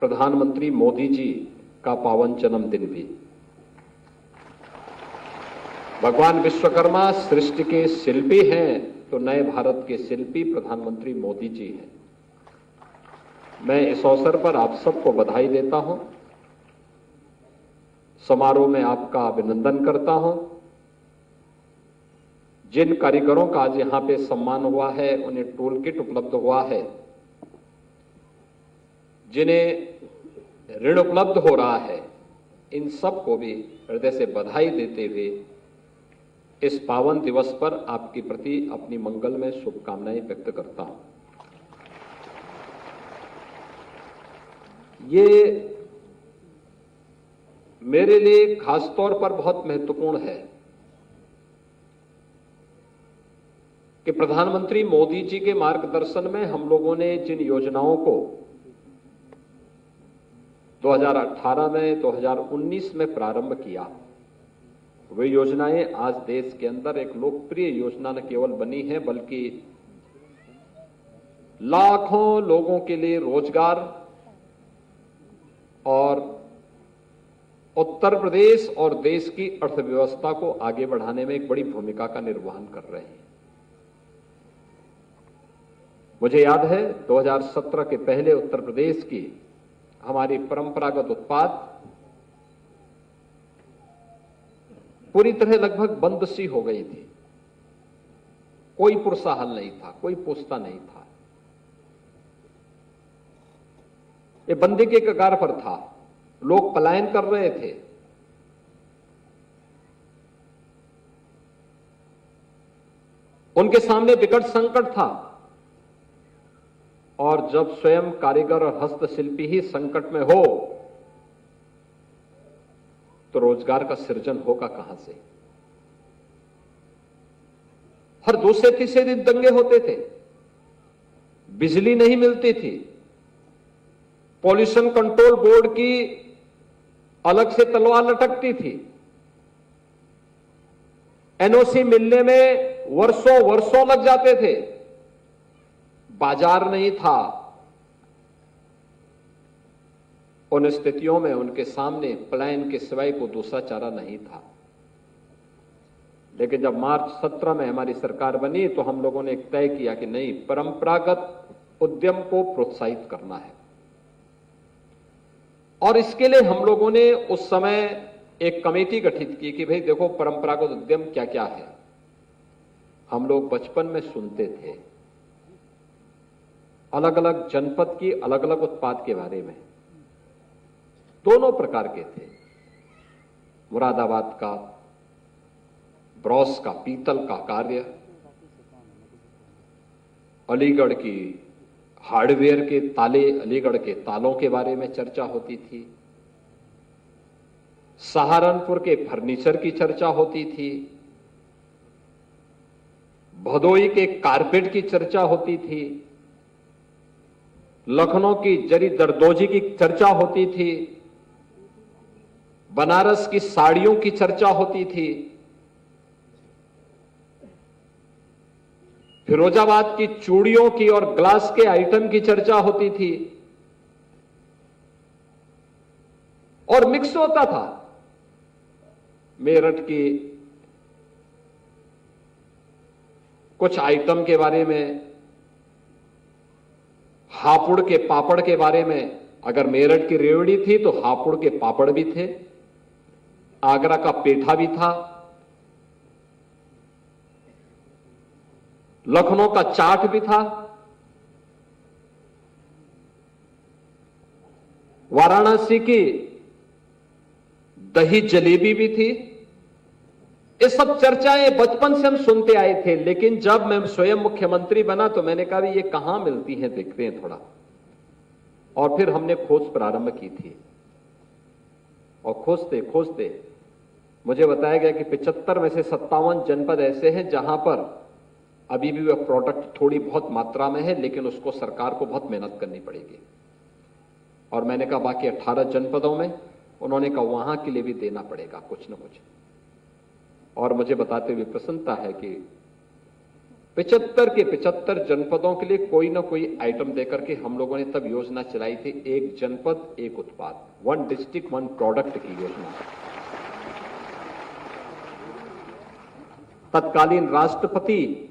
प्रधानमंत्री मोदी जी का पावन जन्मदिन भी। भगवान विश्वकर्मा सृष्टि के शिल्पी हैं तो नए भारत के शिल्पी प्रधानमंत्री मोदी जी हैं। मैं इस अवसर पर आप सबको बधाई देता हूं, समारोह में आपका अभिनंदन करता हूं। जिन कारीगरों का आज यहां पे सम्मान हुआ है, उन्हें टूल किट उपलब्ध हुआ है, जिन्हें ऋण उपलब्ध हो रहा है, इन सबको भी हृदय से बधाई देते हुए इस पावन दिवस पर आपके प्रति अपनी मंगलमय शुभकामनाएं व्यक्त करता हूं। ये मेरे लिए खासतौर पर बहुत महत्वपूर्ण है कि प्रधानमंत्री मोदी जी के मार्गदर्शन में हम लोगों ने जिन योजनाओं को 2018 में 2019 में प्रारंभ किया, वे योजनाएं आज देश के अंदर एक लोकप्रिय योजना न केवल बनी है बल्कि लाखों लोगों के लिए रोजगार और उत्तर प्रदेश और देश की अर्थव्यवस्था को आगे बढ़ाने में एक बड़ी भूमिका का निर्वहन कर रहे हैं। मुझे याद है 2017 के पहले उत्तर प्रदेश की हमारी परंपरागत उत्पाद पूरी तरह लगभग बंद सी हो गई थी। कोई पुरसा हल नहीं था, कोई पूछता नहीं था, ये बंदी के कगार पर था। लोग पलायन कर रहे थे। उनके सामने विकट संकट था और जब स्वयं कारीगर और हस्तशिल्पी ही संकट में हो तो रोजगार का सृजन होगा कहां से। हर दूसरे तीसरे दिन दंगे होते थे, बिजली नहीं मिलती थी, पॉल्यूशन कंट्रोल बोर्ड की अलग से तलवार लटकती थी, एनओसी मिलने में वर्षों वर्षों लग जाते थे, बाजार नहीं था। उन स्थितियों में उनके सामने पलायन के सिवाय को दूसरा चारा नहीं था। लेकिन जब मार्च 17 में हमारी सरकार बनी तो हम लोगों ने एक तय किया कि नहीं, परंपरागत उद्यम को प्रोत्साहित करना है। और इसके लिए हम लोगों ने उस समय एक कमेटी गठित की कि भाई देखो परंपरागत उद्यम क्या क्या है। हम लोग बचपन में सुनते थे अलग अलग जनपद की अलग अलग उत्पाद के बारे में, दोनों प्रकार के थे। मुरादाबाद का ब्रॉस का पीतल का कार्य, अलीगढ़ की हार्डवेयर के ताले, अलीगढ़ के तालों के बारे में चर्चा होती थी, सहारनपुर के फर्नीचर की चर्चा होती थी, भदोई के कारपेट की चर्चा होती थी, लखनऊ की जरी दरदोजी की चर्चा होती थी, बनारस की साड़ियों की चर्चा होती थी, फिरोजाबाद की चूड़ियों की और ग्लास के आइटम की चर्चा होती थी, और मिक्स होता था। मेरठ की कुछ आइटम के बारे में, हापुड़ के पापड़ के बारे में, अगर मेरठ की रेवड़ी थी तो हापुड़ के पापड़ भी थे, आगरा का पेठा भी था, लखनऊ का चाट भी था, वाराणसी की दही जलेबी भी थी। ये सब चर्चाएं बचपन से हम सुनते आए थे, लेकिन जब मैं स्वयं मुख्यमंत्री बना तो मैंने कहा ये कहां मिलती हैं, देखते हैं थोड़ा। और फिर हमने खोज प्रारंभ की थी और खोजते खोजते मुझे बताया गया कि 75 में से 57 जनपद ऐसे हैं जहां पर अभी भी वह प्रोडक्ट थोड़ी बहुत मात्रा में है, लेकिन उसको सरकार को बहुत मेहनत करनी पड़ेगी। और मैंने कहा बाकी 18 जनपदों में, उन्होंने कहा वहां के लिए भी देना पड़ेगा कुछ न कुछ। और मुझे बताते हुए प्रसन्नता है कि 75 के 75 जनपदों के लिए कोई ना कोई आइटम देकर के हम लोगों ने तब योजना चलाई थी, एक जनपद एक उत्पाद, 1 डिस्ट्रिक्ट 1 प्रोडक्ट की योजना। तत्कालीन राष्ट्रपति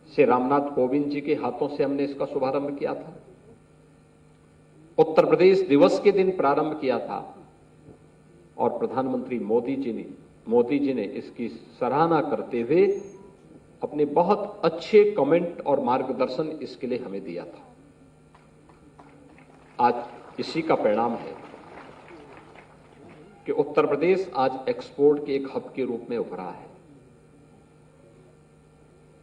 श्री रामनाथ कोविंद जी के हाथों से हमने इसका शुभारंभ किया था। उत्तर प्रदेश दिवस के दिन प्रारंभ किया था और प्रधानमंत्री मोदी जी ने इसकी सराहना करते हुए अपने बहुत अच्छे कमेंट और मार्गदर्शन इसके लिए हमें दिया था। आज इसी का परिणाम है कि उत्तर प्रदेश आज एक्सपोर्ट के एक हब के रूप में उभरा है।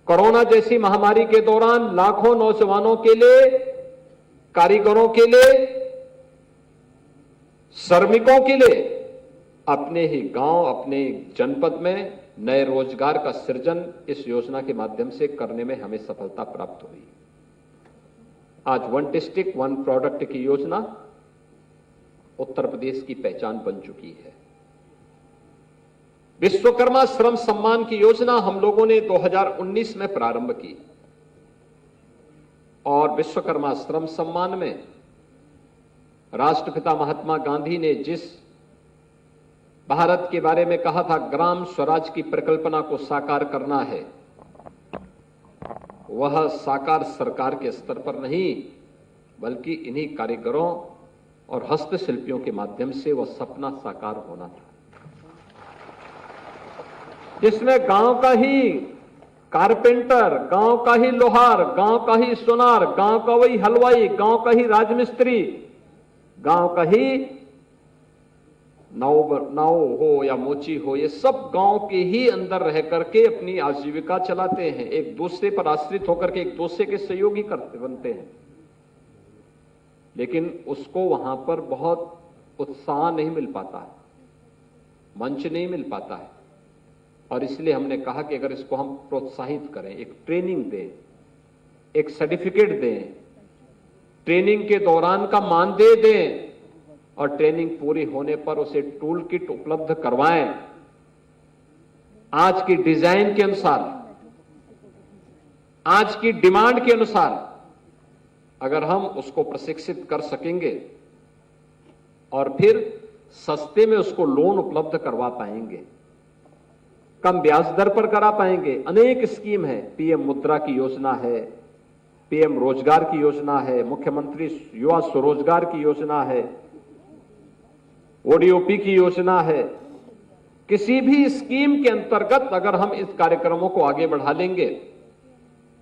कोरोना जैसी महामारी के दौरान लाखों नौजवानों के लिए, कारीगरों के लिए, श्रमिकों के लिए अपने ही गांव, अपने जनपद में नए रोजगार का सृजन इस योजना के माध्यम से करने में हमें सफलता प्राप्त हुई। आज 1 डिस्ट्रिक्ट 1 प्रोडक्ट की योजना उत्तर प्रदेश की पहचान बन चुकी है। विश्वकर्मा श्रम सम्मान की योजना हम लोगों ने 2019 में प्रारंभ की और विश्वकर्मा श्रम सम्मान में राष्ट्रपिता महात्मा गांधी ने जिस भारत के बारे में कहा था, ग्राम स्वराज की परिकल्पना को साकार करना है, वह साकार सरकार के स्तर पर नहीं बल्कि इन्हीं कारीगरों और हस्तशिल्पियों के माध्यम से वह सपना साकार होना था, जिसमें गांव का ही कारपेंटर, गांव का ही लोहार, गांव का ही सुनार, गांव का वही हलवाई, गांव का ही राजमिस्त्री, गांव का ही नाव हो या मोची हो, ये सब गांव के ही अंदर रह करके अपनी आजीविका चलाते हैं, एक दूसरे पर आश्रित होकर के एक दूसरे के सहयोगी करते बनते हैं। लेकिन उसको वहां पर बहुत उत्साह नहीं मिल पाता है, मंच नहीं मिल पाता है और इसलिए हमने कहा कि अगर इसको हम प्रोत्साहित करें, एक ट्रेनिंग दें, एक सर्टिफिकेट दें, ट्रेनिंग के दौरान का मानदेय दें और ट्रेनिंग पूरी होने पर उसे टूल किट उपलब्ध करवाएं, आज की डिजाइन के अनुसार, आज की डिमांड के अनुसार अगर हम उसको प्रशिक्षित कर सकेंगे और फिर सस्ते में उसको लोन उपलब्ध करवा पाएंगे, कम ब्याज दर पर करा पाएंगे। अनेक स्कीम है, पीएम मुद्रा की योजना है, पीएम रोजगार की योजना है, मुख्यमंत्री युवा स्वरोजगार की योजना है, ओडीओपी की योजना है। किसी भी स्कीम के अंतर्गत अगर हम इस कार्यक्रमों को आगे बढ़ा लेंगे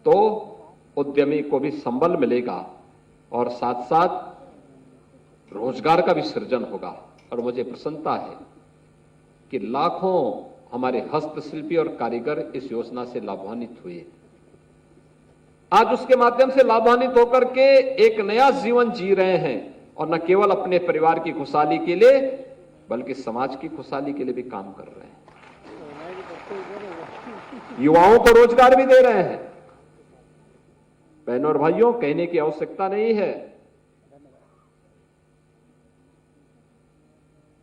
तो उद्यमी को भी संबल मिलेगा और साथ साथ रोजगार का भी सृजन होगा। और मुझे प्रसन्नता है कि लाखों हमारे हस्तशिल्पी और कारीगर इस योजना से लाभान्वित हुए। आज उसके माध्यम से लाभान्वित होकर के एक नया जीवन जी रहे हैं और न केवल अपने परिवार की खुशहाली के लिए बल्कि समाज की खुशहाली के लिए भी काम कर रहे हैं। युवाओं को रोजगार भी दे रहे हैं। बहनों और भाइयों, कहने की आवश्यकता नहीं है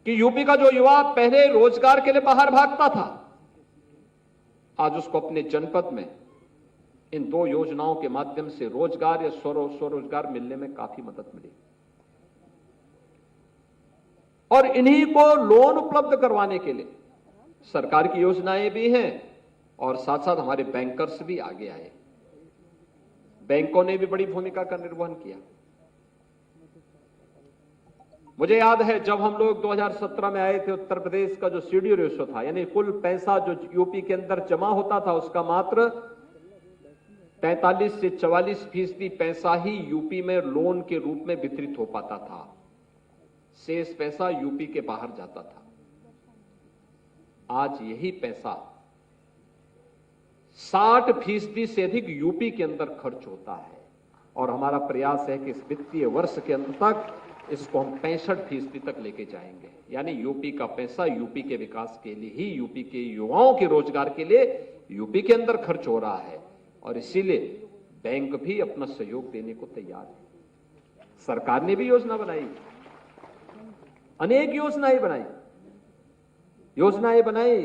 कि यूपी का जो युवा पहले रोजगार के लिए बाहर भागता था, आज उसको अपने जनपद में इन 2 योजनाओं के माध्यम से रोजगार या स्वरोजगार मिलने में काफी मदद मिली। और इन्हीं को लोन उपलब्ध करवाने के लिए सरकार की योजनाएं भी हैं और साथ साथ हमारे बैंकर्स भी आगे आए। बैंकों ने भी बड़ी भूमिका का निर्वहन किया। मुझे याद है जब हम लोग 2017 में आए थे, उत्तर प्रदेश का जो सीडी रेशो था, यानी कुल पैसा जो यूपी के अंदर जमा होता था उसका मात्र 43 से 44% पैसा ही यूपी में लोन के रूप में वितरित हो पाता था। शेष पैसा यूपी के बाहर जाता था। आज यही पैसा 60% से अधिक यूपी के अंदर खर्च होता है और हमारा प्रयास है कि इस वित्तीय वर्ष के अंत तक इसको हम 65% तक लेके जाएंगे। यानी यूपी का पैसा यूपी के विकास के लिए ही, यूपी के युवाओं के रोजगार के लिए यूपी के अंदर खर्च हो रहा है और इसीलिए बैंक भी अपना सहयोग देने को तैयार है। सरकार ने भी योजना बनाई, अनेक योजनाएं बनाई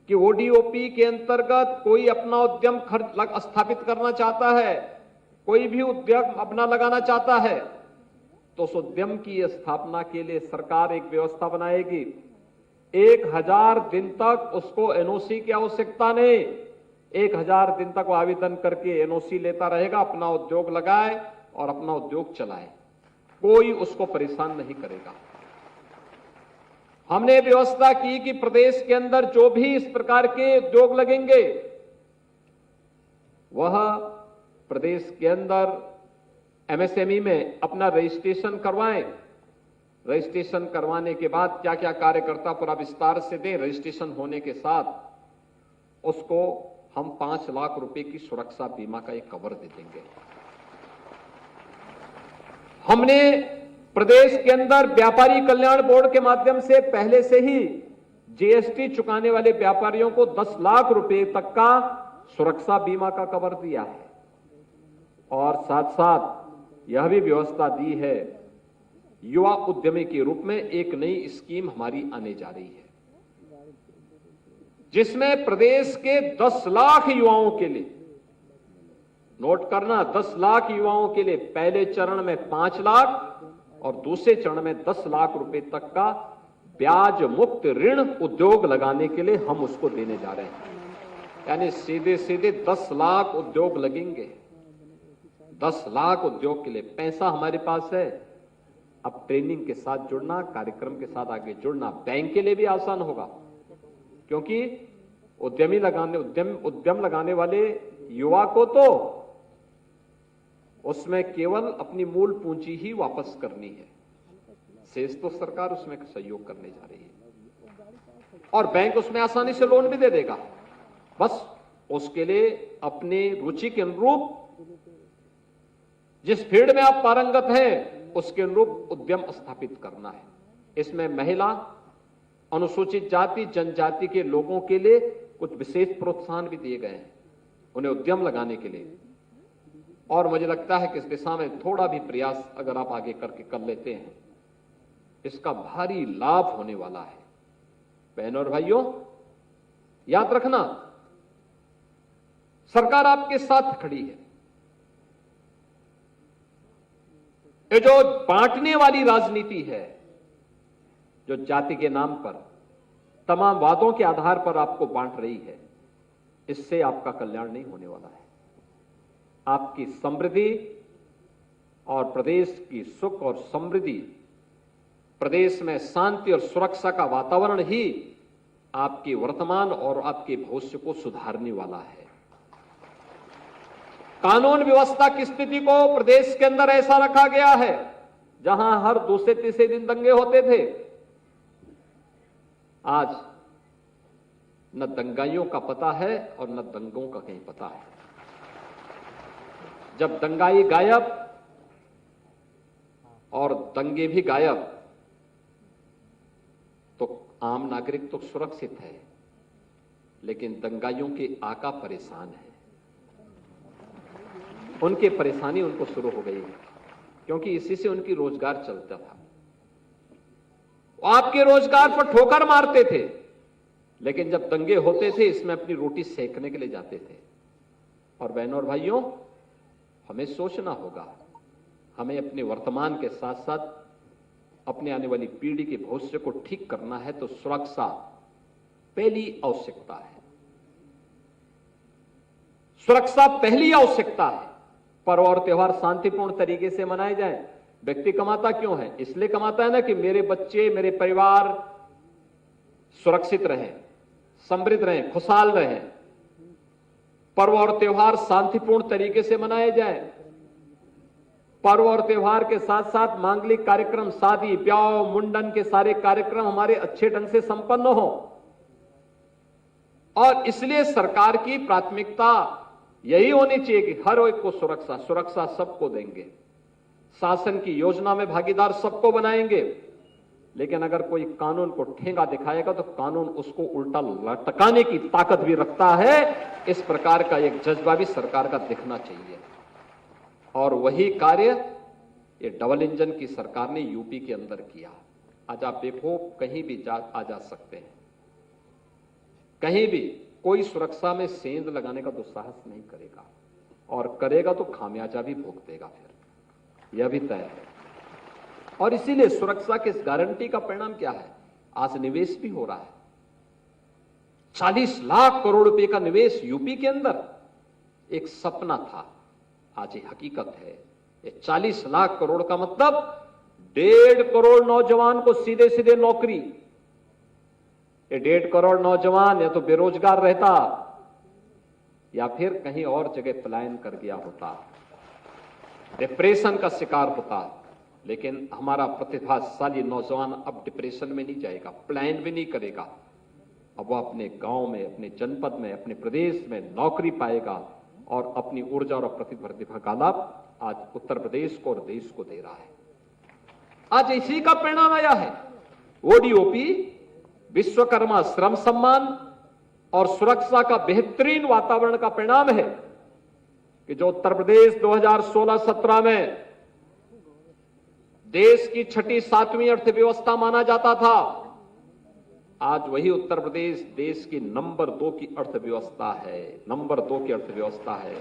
कि ओडीओपी के अंतर्गत कोई अपना उद्यम स्थापित करना चाहता है, कोई भी उद्यम अपना लगाना चाहता है, तो उस उद्यम की स्थापना के लिए सरकार एक व्यवस्था बनाएगी। 1000 दिन तक उसको एनओसी की आवश्यकता नहीं, 1000 दिन तक वो आवेदन करके एनओसी लेता रहेगा, अपना उद्योग लगाए और अपना उद्योग चलाए, कोई उसको परेशान नहीं करेगा। हमने व्यवस्था की कि प्रदेश के अंदर जो भी इस प्रकार के उद्योग लगेंगे वह प्रदेश के अंदर एमएसएमई में अपना रजिस्ट्रेशन करवाएं। रजिस्ट्रेशन करवाने के बाद क्या क्या कार्यकर्ता पूरा विस्तार से दें। रजिस्ट्रेशन होने के साथ उसको हम 5 लाख रुपए की सुरक्षा बीमा का एक कवर दे देंगे। हमने प्रदेश के अंदर व्यापारी कल्याण बोर्ड के माध्यम से पहले से ही जीएसटी चुकाने वाले व्यापारियों को 10 लाख रुपए तक का सुरक्षा बीमा का कवर दिया है और साथ साथ यह भी व्यवस्था दी है, युवा उद्यमी के रूप में एक नई स्कीम हमारी आने जा रही है, जिसमें प्रदेश के 10 लाख युवाओं के लिए, नोट करना, 10 लाख युवाओं के लिए पहले चरण में 5 लाख और दूसरे चरण में 10 लाख रुपए तक का ब्याज मुक्त ऋण उद्योग लगाने के लिए हम उसको देने जा रहे हैं। यानी सीधे सीधे 10 लाख उद्योग लगेंगे। 10 लाख उद्योग के लिए पैसा हमारे पास है। अब ट्रेनिंग के साथ जुड़ना, कार्यक्रम के साथ आगे जुड़ना बैंक के लिए भी आसान होगा, क्योंकि उद्यम लगाने वाले युवा को तो उसमें केवल अपनी मूल पूंजी ही वापस करनी है, शेष तो सरकार उसमें सहयोग करने जा रही है और बैंक उसमें आसानी से लोन भी दे देगा। बस उसके लिए अपने रुचि के अनुरूप, जिस फील्ड में आप पारंगत हैं उसके अनुरूप उद्यम स्थापित करना है। इसमें महिला, अनुसूचित जाति, जनजाति के लोगों के लिए कुछ विशेष प्रोत्साहन भी दिए गए हैं उन्हें उद्यम लगाने के लिए, और मुझे लगता है कि इस दिशा में थोड़ा भी प्रयास अगर आप आगे करके कर लेते हैं, इसका भारी लाभ होने वाला है। बहनों और भाइयों, याद रखना, सरकार आपके साथ खड़ी है। ये जो बांटने वाली राजनीति है, जो जाति के नाम पर तमाम वादों के आधार पर आपको बांट रही है, इससे आपका कल्याण नहीं होने वाला है। आपकी समृद्धि और प्रदेश की सुख और समृद्धि, प्रदेश में शांति और सुरक्षा का वातावरण ही आपके वर्तमान और आपके भविष्य को सुधारने वाला है। कानून व्यवस्था की स्थिति को प्रदेश के अंदर ऐसा रखा गया है जहां हर दूसरे तीसरे दिन दंगे होते थे, आज न दंगाइयों का पता है और न दंगों का कहीं पता है। जब दंगाई गायब और दंगे भी गायब, तो आम नागरिक तो सुरक्षित है, लेकिन दंगाइयों के आका परेशान है। उनकी परेशानी उनको शुरू हो गई है, क्योंकि इसी से उनकी रोजगार चलता था। आपके रोजगार पर ठोकर मारते थे, लेकिन जब दंगे होते थे इसमें अपनी रोटी सेकने के लिए जाते थे। और बहनों और भाइयों, हमें सोचना होगा, हमें अपने वर्तमान के साथ साथ अपने आने वाली पीढ़ी के भविष्य को ठीक करना है, तो सुरक्षा पहली आवश्यकता है। सुरक्षा पहली आवश्यकता है। पर्व और त्योहार शांतिपूर्ण तरीके से मनाए जाएं। व्यक्ति कमाता क्यों है? इसलिए कमाता है ना कि मेरे बच्चे, मेरे परिवार सुरक्षित रहें, समृद्ध रहें, खुशहाल रहें। पर्व और त्योहार शांतिपूर्ण तरीके से मनाए जाएं। पर्व और त्योहार के साथ साथ मांगलिक कार्यक्रम, शादी ब्याह, मुंडन के सारे कार्यक्रम हमारे अच्छे ढंग से संपन्न हो। और इसलिए सरकार की प्राथमिकता यही होनी चाहिए कि हर एक को सुरक्षा सबको देंगे। शासन की योजना में भागीदार सबको बनाएंगे, लेकिन अगर कोई कानून को ठेंगा दिखाएगा तो कानून उसको उल्टा लटकाने की ताकत भी रखता है। इस प्रकार का एक जज्बा भी सरकार का दिखना चाहिए, और वही कार्य ये डबल इंजन की सरकार ने यूपी के अंदर किया। आज आप देखो, कहीं भी आ जा सकते हैं। कहीं भी कोई सुरक्षा में सेंध लगाने का दुस्साहस नहीं करेगा, और करेगा तो खामियाजा भी भुगतेगा, फिर यह भी तय है। और इसीलिए सुरक्षा की इस गारंटी का परिणाम क्या है? आज निवेश भी हो रहा है। 40 लाख करोड़ रुपए का निवेश यूपी के अंदर एक सपना था, आज ये हकीकत है। ये 40 लाख करोड़ का मतलब 1.5 करोड़ नौजवान को सीधे सीधे नौकरी। ये 1.5 करोड़ नौजवान या तो बेरोजगार रहता या फिर कहीं और जगह पलायन कर गया होता, डिप्रेशन का शिकार होता। लेकिन हमारा प्रतिभाशाली नौजवान अब डिप्रेशन में नहीं जाएगा, पलायन भी नहीं करेगा। अब वह अपने गांव में, अपने जनपद में, अपने प्रदेश में नौकरी पाएगा और अपनी ऊर्जा और प्रतिभा का लाभ आज उत्तर प्रदेश को और देश को दे रहा है। आज इसी का परिणाम आया है। ओडीओपी, विश्वकर्मा श्रम सम्मान और सुरक्षा का बेहतरीन वातावरण का परिणाम है कि जो उत्तर प्रदेश 2016-17 में देश की 6ठी-7वीं अर्थव्यवस्था माना जाता था, आज वही उत्तर प्रदेश देश की नंबर 2 की अर्थव्यवस्था है, नंबर 2 की अर्थव्यवस्था है।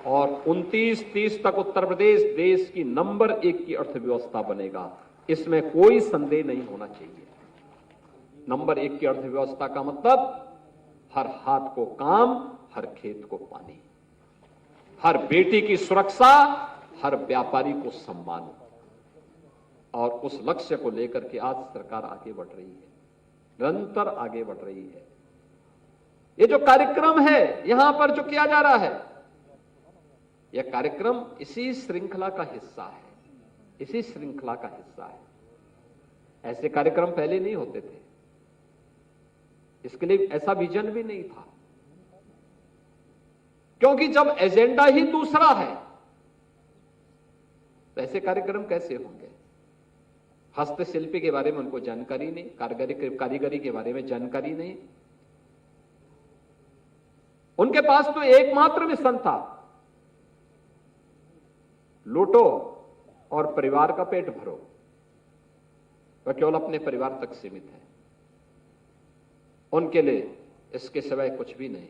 और 29-30 तक उत्तर प्रदेश देश की नंबर 1 की अर्थव्यवस्था बनेगा, इसमें कोई संदेह नहीं होना चाहिए। नंबर 1 की अर्थव्यवस्था का मतलब हर हाथ को काम, हर खेत को पानी, हर बेटी की सुरक्षा, हर व्यापारी को सम्मान। और उस लक्ष्य को लेकर के आज सरकार आगे बढ़ रही है, निरंतर आगे बढ़ रही है। ये जो कार्यक्रम है यहां पर जो किया जा रहा है, यह कार्यक्रम इसी श्रृंखला का हिस्सा है, इसी श्रृंखला का हिस्सा है। ऐसे कार्यक्रम पहले नहीं होते थे, इसके लिए ऐसा विजन भी नहीं था, क्योंकि जब एजेंडा ही दूसरा है तो ऐसे कार्यक्रम कैसे होंगे? हस्तशिल्पी के बारे में उनको जानकारी नहीं, कारीगरी के बारे में जानकारी नहीं। उनके पास तो एकमात्र मिशन था, लूटो और परिवार का पेट भरो। वह केवल अपने परिवार तक सीमित है, उनके लिए इसके सिवाय कुछ भी नहीं।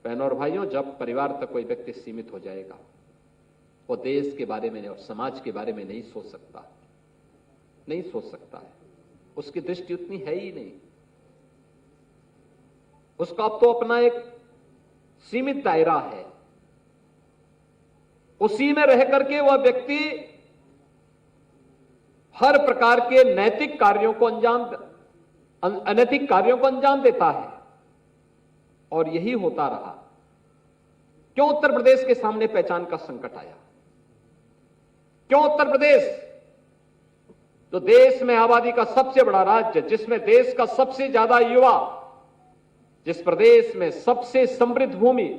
बहनों और भाइयों, जब परिवार तक कोई व्यक्ति सीमित हो जाएगा, वो देश के बारे में और समाज के बारे में नहीं सोच सकता, नहीं सोच सकता है। उसकी दृष्टि उतनी है ही नहीं। उसका अब तो अपना एक सीमित दायरा है, उसी में रह करके वह व्यक्ति हर प्रकार के नैतिक कार्यों को अनैतिक कार्यों को अंजाम देता है। और यही होता रहा। क्यों उत्तर प्रदेश के सामने पहचान का संकट आया? क्यों उत्तर प्रदेश, जो देश में आबादी का सबसे बड़ा राज्य, जिसमें देश का सबसे ज्यादा युवा, जिस प्रदेश में सबसे समृद्ध भूमि,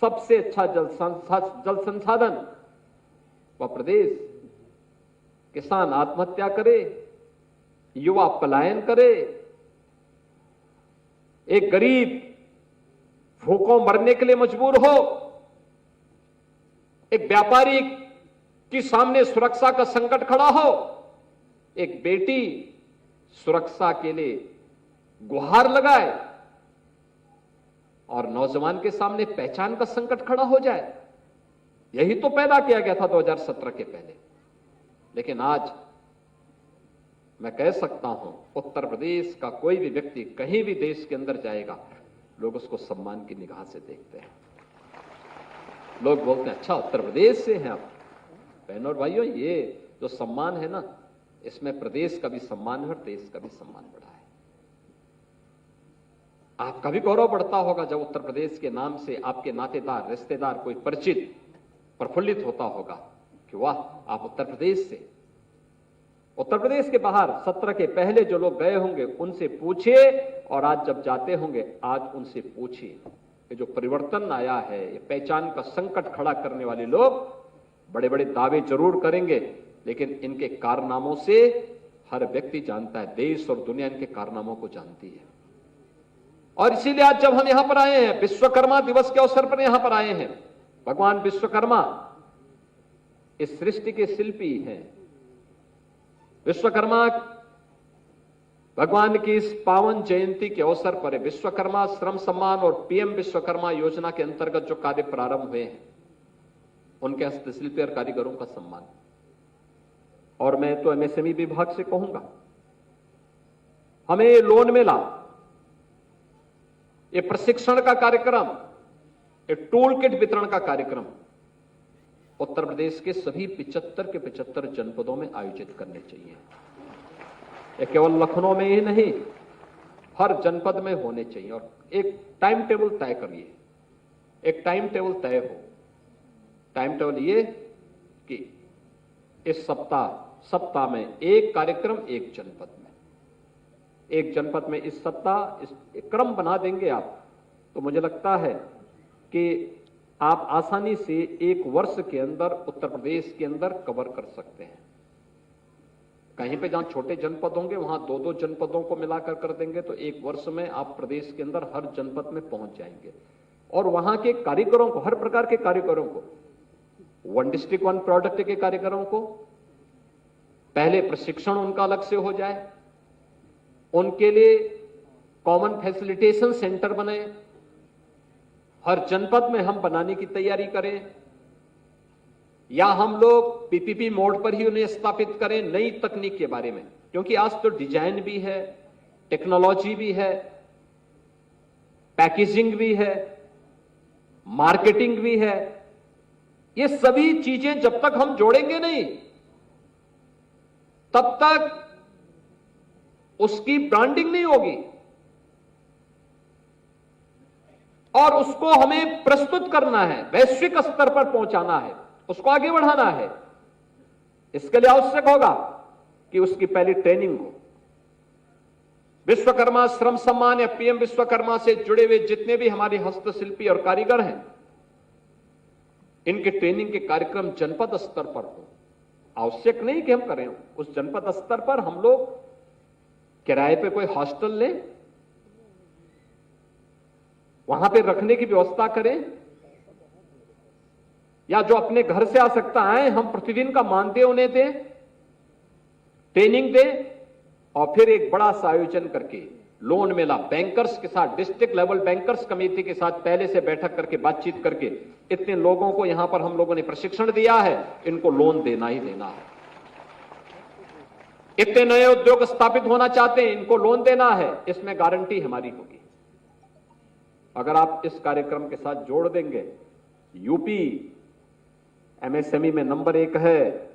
सबसे अच्छा जल संसाधन, वह प्रदेश किसान आत्महत्या करे, युवा पलायन करे, एक गरीब भूखों मरने के लिए मजबूर हो, एक व्यापारी के सामने सुरक्षा का संकट खड़ा हो, एक बेटी सुरक्षा के लिए गुहार लगाए और नौजवान के सामने पहचान का संकट खड़ा हो जाए। यही तो पैदा किया गया था 2017 के पहले। लेकिन आज मैं कह सकता हूं, उत्तर प्रदेश का कोई भी व्यक्ति कहीं भी देश के अंदर जाएगा, लोग उसको सम्मान की निगाह से देखते हैं। लोग बोलते हैं, अच्छा उत्तर प्रदेश से हैं आप। बहनों और भाइयों, ये जो सम्मान है ना, इसमें प्रदेश का भी सम्मान है और देश का भी सम्मान बढ़ा है। आपका भी गौरव बढ़ता होगा जब उत्तर प्रदेश के नाम से आपके नातेदार, रिश्तेदार, कोई परिचित प्रफुल्लित होता होगा कि वाह, आप उत्तर प्रदेश से। उत्तर प्रदेश के बाहर 17 के पहले जो लोग गए होंगे उनसे पूछिए, और आज जब जाते होंगे आज उनसे पूछिए कि जो परिवर्तन आया है, ये पहचान का संकट खड़ा करने वाले लोग बड़े बड़े दावे जरूर करेंगे, लेकिन इनके कारनामों से हर व्यक्ति जानता है, देश और दुनिया इनके कारनामों को जानती है। और इसीलिए आज जब हम यहां पर आए हैं, विश्वकर्मा दिवस के अवसर पर यहां पर आए हैं, भगवान विश्वकर्मा इस सृष्टि के शिल्पी हैं। विश्वकर्मा भगवान की इस पावन जयंती के अवसर पर विश्वकर्मा श्रम सम्मान और पीएम विश्वकर्मा योजना के अंतर्गत जो कार्य प्रारंभ हुए हैं, उनके हस्तशिल्पी और कारीगरों का सम्मान। और मैं तो एमएसएमई विभाग से कहूंगा, हमें ये लोन मेला, ये प्रशिक्षण का कार्यक्रम, ये टूल किट वितरण का कार्यक्रम उत्तर प्रदेश के सभी 75 के 75 जनपदों में आयोजित करने चाहिए। ये केवल लखनऊ में ही नहीं, हर जनपद में होने चाहिए। और एक टाइम टेबल तय करिए, एक टाइम टेबल तय हो। टाइम टेबल ये कि इस सप्ताह में एक कार्यक्रम एक जनपद में, एक जनपद में इस सप्ताह इस क्रम बना देंगे आप, तो मुझे लगता है कि आप आसानी से एक वर्ष के अंदर उत्तर प्रदेश के अंदर कवर कर सकते हैं। कहीं पे जहां छोटे जनपद होंगे वहां 2-2 जनपदों को मिलाकर कर देंगे तो एक वर्ष में आप प्रदेश के अंदर हर जनपद में पहुंच जाएंगे। और वहां के कारीगरों को, हर प्रकार के कारीगरों को, वन डिस्ट्रिक्ट वन प्रोडक्ट के कारीगरों को पहले प्रशिक्षण उनका अलग से हो जाए, उनके लिए कॉमन फैसिलिटेशन सेंटर बने, हर जनपद में हम बनाने की तैयारी करें, या हम लोग पीपीपी मोड पर ही उन्हें स्थापित करें नई तकनीक के बारे में। क्योंकि आज तो डिजाइन भी है, टेक्नोलॉजी भी है, पैकेजिंग भी है, मार्केटिंग भी है। ये सभी चीजें जब तक हम जोड़ेंगे नहीं, तब तक उसकी ब्रांडिंग नहीं होगी और उसको हमें प्रस्तुत करना है, वैश्विक स्तर पर पहुंचाना है, उसको आगे बढ़ाना है। इसके लिए आवश्यक होगा कि उसकी पहली ट्रेनिंग हो। विश्वकर्मा श्रम सम्मान या पीएम विश्वकर्मा से जुड़े हुए जितने भी हमारे हस्तशिल्पी और कारीगर हैं, इनके ट्रेनिंग के कार्यक्रम जनपद स्तर पर हो। आवश्यक नहीं कि हम करें, उस जनपद स्तर पर हम लोग किराए पे कोई हॉस्टल लें, वहां पे रखने की व्यवस्था करें, या जो अपने घर से आ सकता है हम प्रतिदिन का मानदेय उन्हें दें, ट्रेनिंग दें, और फिर एक बड़ा सा आयोजन करके लोन मेला बैंकर्स के साथ, डिस्ट्रिक्ट लेवल बैंकर्स कमेटी के साथ पहले से बैठक करके बातचीत करके इतने लोगों को यहां पर हम लोगों ने प्रशिक्षण दिया है, इनको लोन देना ही देना है। इतने नए उद्योग स्थापित होना चाहते हैं, इनको लोन देना है, इसमें गारंटी हमारी होगी। अगर आप इस कार्यक्रम के साथ जोड़ देंगे, यूपी एमएसएमई में नंबर 1 है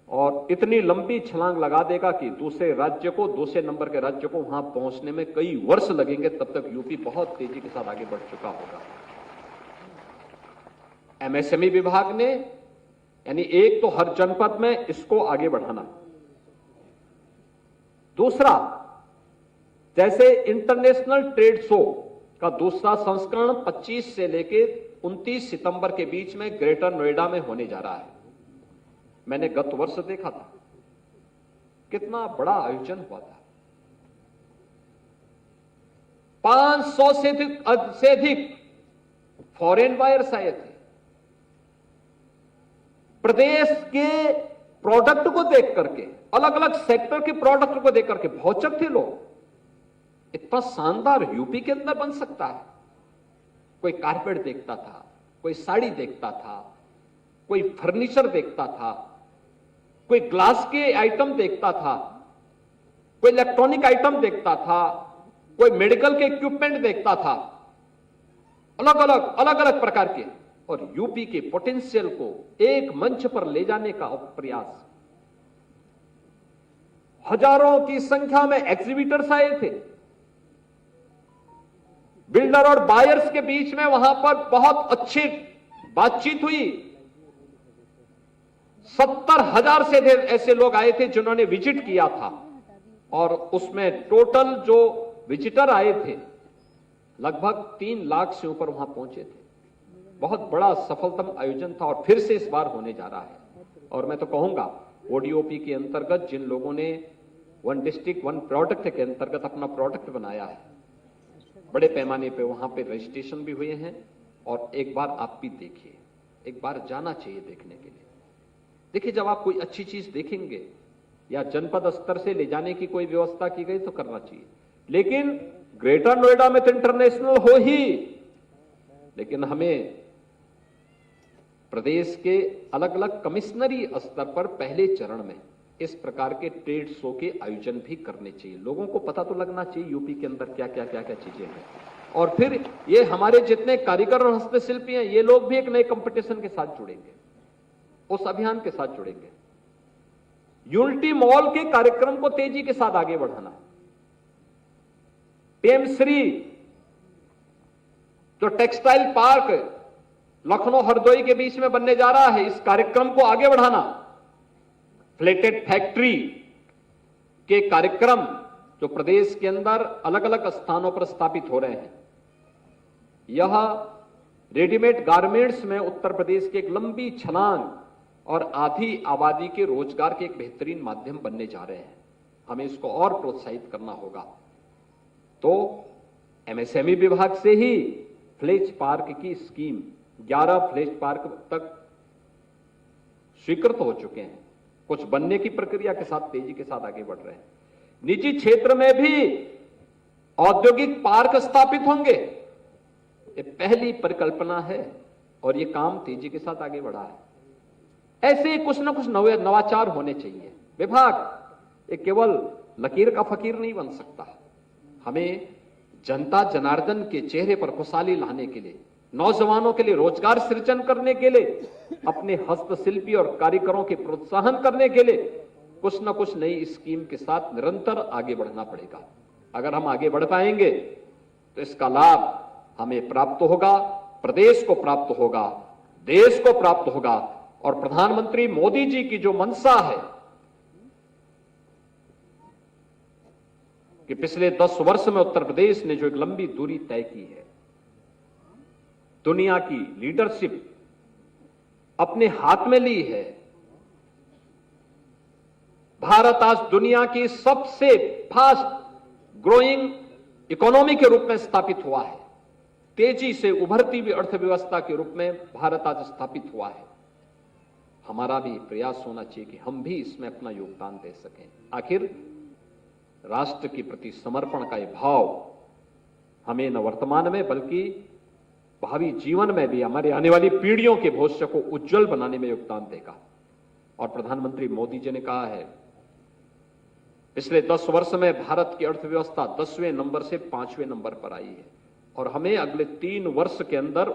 और इतनी लंबी छलांग लगा देगा कि दूसरे राज्य को, दूसरे नंबर के राज्य को वहां पहुंचने में कई वर्ष लगेंगे, तब तक यूपी बहुत तेजी के साथ आगे बढ़ चुका होगा। एमएसएमई विभाग ने, यानी एक तो हर जनपद में इसको आगे बढ़ाना। दूसरा, जैसे इंटरनेशनल ट्रेड शो का दूसरा संस्करण 25 से लेकर 29 सितंबर के बीच में ग्रेटर नोएडा में होने जा रहा है। मैंने गत वर्ष देखा था कितना बड़ा आयोजन हुआ था। 500 से अधिक फॉरेन बायर्स आए थे। प्रदेश के प्रोडक्ट को देख करके, अलग अलग सेक्टर के प्रोडक्ट को देख करके भौचक थे लोग। इतना शानदार यूपी के अंदर बन सकता है। कोई कारपेट देखता था, कोई साड़ी देखता था, कोई फर्नीचर देखता था, कोई ग्लास के आइटम देखता था, कोई इलेक्ट्रॉनिक आइटम देखता था, कोई मेडिकल के इक्विपमेंट देखता था, अलग अलग प्रकार के। और यूपी के पोटेंशियल को एक मंच पर ले जाने का प्रयास। हजारों की संख्या में एग्जीबिटर्स आए थे। बिल्डर और बायर्स के बीच में वहां पर बहुत अच्छी बातचीत हुई। 70,000 से ऐसे लोग आए थे जिन्होंने विजिट किया था, और उसमें टोटल जो विजिटर आए थे लगभग 3 लाख से ऊपर वहां पहुंचे थे। बहुत बड़ा सफलतम आयोजन था और फिर से इस बार होने जा रहा है। और मैं तो कहूंगा ओडीओपी के अंतर्गत जिन लोगों ने वन डिस्ट्रिक्ट वन प्रोडक्ट के अंतर्गत अपना प्रोडक्ट बनाया है, बड़े पैमाने पे वहां पे रजिस्ट्रेशन भी हुए हैं। और एक बार आप भी देखिए, एक बार जाना चाहिए देखने के लिए। देखिए, जब आप कोई अच्छी चीज देखेंगे या जनपद स्तर से ले जाने की कोई व्यवस्था की गई तो करना चाहिए, लेकिन ग्रेटर नोएडा में तो इंटरनेशनल हो ही, लेकिन हमें प्रदेश के अलग अलग कमिश्नरी स्तर पर पहले चरण में इस प्रकार के ट्रेड शो के आयोजन भी करने चाहिए। लोगों को पता तो लगना चाहिए यूपी के अंदर क्या क्या चीजें हैं, और फिर ये हमारे जितने कारीगर और हस्तशिल्पी हैं, ये लोग भी एक नए कंपटीशन के साथ जुड़ेंगे, उस अभियान के साथ जुड़ेंगे। यूनिटी मॉल के कार्यक्रम को तेजी के साथ आगे बढ़ाना, पीएम श्री जो टेक्सटाइल पार्क लखनऊ हरदोई के बीच में बनने जा रहा है, इस कार्यक्रम को आगे बढ़ाना, फ्लेटेड फैक्ट्री के कार्यक्रम जो प्रदेश के अंदर अलग अलग स्थानों पर स्थापित हो रहे हैं, यह रेडीमेड गारमेंट्स में उत्तर प्रदेश की एक लंबी छलांग और आधी आबादी के रोजगार के एक बेहतरीन माध्यम बनने जा रहे हैं। हमें इसको और प्रोत्साहित करना होगा। तो एमएसएमई विभाग से ही फ्लेज पार्क की स्कीम 11 फ्लेज पार्क तक स्वीकृत हो चुके हैं, कुछ बनने की प्रक्रिया के साथ तेजी के साथ आगे बढ़ रहे हैं। निजी क्षेत्र में भी औद्योगिक पार्क स्थापित होंगे, ये पहली परिकल्पना है और ये काम तेजी के साथ आगे बढ़ा है। ऐसे कुछ ना कुछ नवाचार होने चाहिए। विभाग ये केवल लकीर का फकीर नहीं बन सकता। हमें जनता जनार्दन के चेहरे पर खुशहाली लाने के लिए, नौजवानों के लिए रोजगार सृजन करने के लिए, अपने हस्तशिल्पी और कारीगरों के प्रोत्साहन करने के लिए कुछ ना कुछ नई स्कीम के साथ निरंतर आगे बढ़ना पड़ेगा। अगर हम आगे बढ़ पाएंगे तो इसका लाभ हमें प्राप्त होगा, प्रदेश को प्राप्त होगा, देश को प्राप्त होगा। और प्रधानमंत्री मोदी जी की जो मंशा है कि पिछले 10 वर्ष में उत्तर प्रदेश ने जो एक लंबी दूरी तय की है, दुनिया की लीडरशिप अपने हाथ में ली है, भारत आज दुनिया की सबसे फास्ट ग्रोइंग इकोनॉमी के रूप में स्थापित हुआ है। तेजी से उभरती हुई अर्थव्यवस्था के रूप में भारत आज स्थापित हुआ है। हमारा भी प्रयास होना चाहिए कि हम भी इसमें अपना योगदान दे सकें। आखिर राष्ट्र के प्रति समर्पण का यह भाव हमें न वर्तमान में बल्कि भावी जीवन में भी हमारे आने वाली पीढ़ियों के भविष्य को उज्जवल बनाने में योगदान देगा। और प्रधानमंत्री मोदी जी ने कहा है, पिछले 10 वर्ष में भारत की अर्थव्यवस्था 10वें नंबर से 5वें नंबर पर आई है और हमें अगले 3 वर्ष के अंदर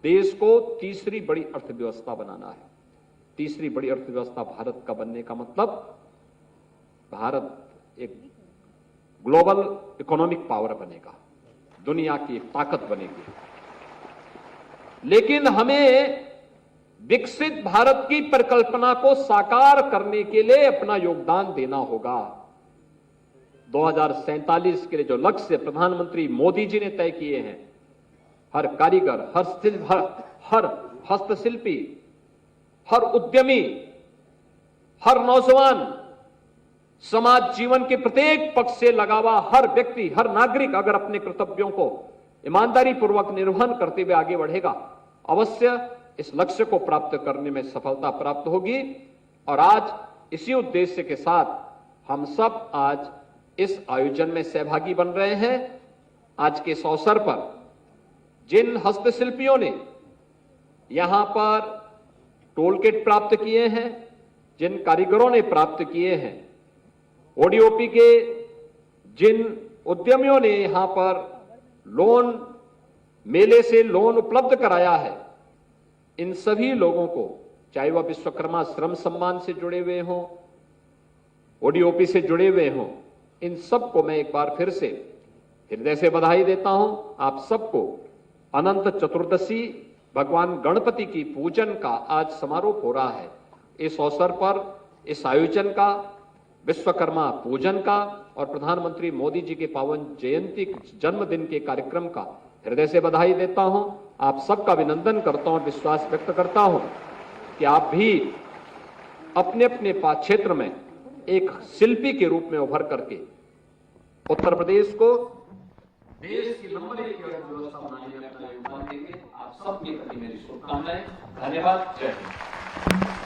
देश को तीसरी बड़ी अर्थव्यवस्था बनाना है। तीसरी बड़ी अर्थव्यवस्था भारत का बनने का मतलब भारत एक ग्लोबल इकोनॉमिक पावर बनेगा, दुनिया की एक ताकत बनेगी। लेकिन हमें विकसित भारत की परिकल्पना को साकार करने के लिए अपना योगदान देना होगा। 2047 के लिए जो लक्ष्य प्रधानमंत्री मोदी जी ने तय किए हैं, हर कारीगर, हर हस्तशिल्पी, हर उद्यमी, हर नौजवान, समाज जीवन के प्रत्येक पक्ष से लगा हुआ हर व्यक्ति, हर नागरिक अगर अपने कर्तव्यों को ईमानदारी पूर्वक निर्वहन करते हुए आगे बढ़ेगा, अवश्य इस लक्ष्य को प्राप्त करने में सफलता प्राप्त होगी। और आज इसी उद्देश्य के साथ हम सब आज इस आयोजन में सहभागी बन रहे हैं। आज के इस अवसर पर जिन हस्तशिल्पियों ने यहां पर टोल किट प्राप्त किए हैं, जिन कारीगरों ने प्राप्त किए हैं, ओडीओपी के जिन उद्यमियों ने यहां पर लोन मेले से लोन उपलब्ध कराया है, इन सभी लोगों को, चाहे वह विश्वकर्मा श्रम सम्मान से जुड़े हुए हों, ओडीओपी से जुड़े हुए हों, इन सबको मैं एक बार फिर से हृदय से बधाई देता हूं। आप सबको अनंत चतुर्दशी भगवान गणपति की पूजन का आज समारोह हो रहा है। इस अवसर पर इस आयोजन का, विश्वकर्मा पूजन का और प्रधानमंत्री मोदी जी के पावन जयंती जन्मदिन के कार्यक्रम का हृदय से बधाई देता हूं। आप सबका अभिनंदन करता हूं, विश्वास व्यक्त करता हूं कि आप भी अपने अपने क्षेत्र में एक शिल्पी के रूप में उभर करके उत्तर प्रदेश को देश की नंबर 1 की अर्थव्यवस्था बनाने में अपना योगदान देंगे। आप सबके प्रति मेरी शुभकामनाएं। धन्यवाद। जय हिंद।